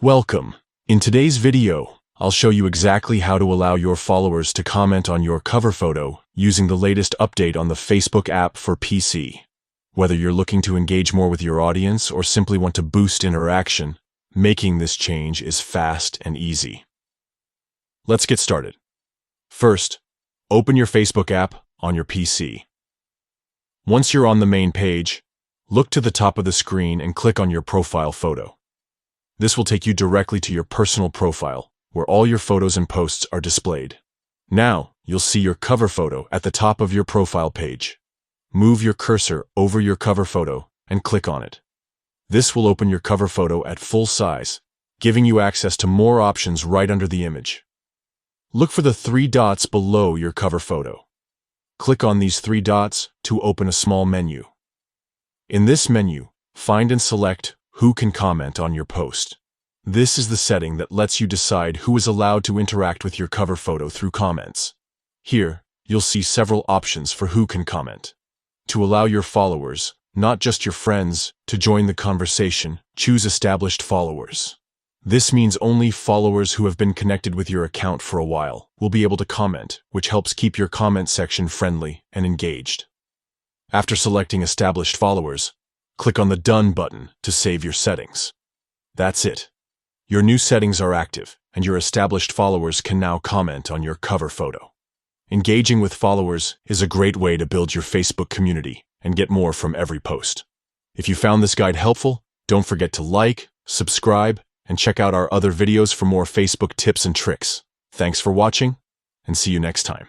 Welcome. In today's video, I'll show you exactly how to allow your followers to comment on your cover photo using the latest update on the Facebook app for PC. Whether you're looking to engage more with your audience or simply want to boost interaction, making this change is fast and easy. Let's get started. First, open your Facebook app on your PC. Once you're on the main page, look to the top of the screen and click on your profile photo. This will take you directly to your personal profile, where all your photos and posts are displayed. Now, you'll see your cover photo at the top of your profile page. Move your cursor over your cover photo and click on it. This will open your cover photo at full size, giving you access to more options right under the image. Look for the three dots below your cover photo. Click on these three dots to open a small menu. In this menu, find and select who can comment on your post. This is the setting that lets you decide who is allowed to interact with your cover photo through comments. Here, you'll see several options for who can comment. To allow your followers, not just your friends, to join the conversation, choose Established Followers. This means only followers who have been connected with your account for a while will be able to comment, which helps keep your comment section friendly and engaged. After selecting Established Followers, click on the Done button to save your settings. That's it. Your new settings are active, and your established followers can now comment on your cover photo. Engaging with followers is a great way to build your Facebook community and get more from every post. If you found this guide helpful, don't forget to like, subscribe, and check out our other videos for more Facebook tips and tricks. Thanks for watching, and see you next time.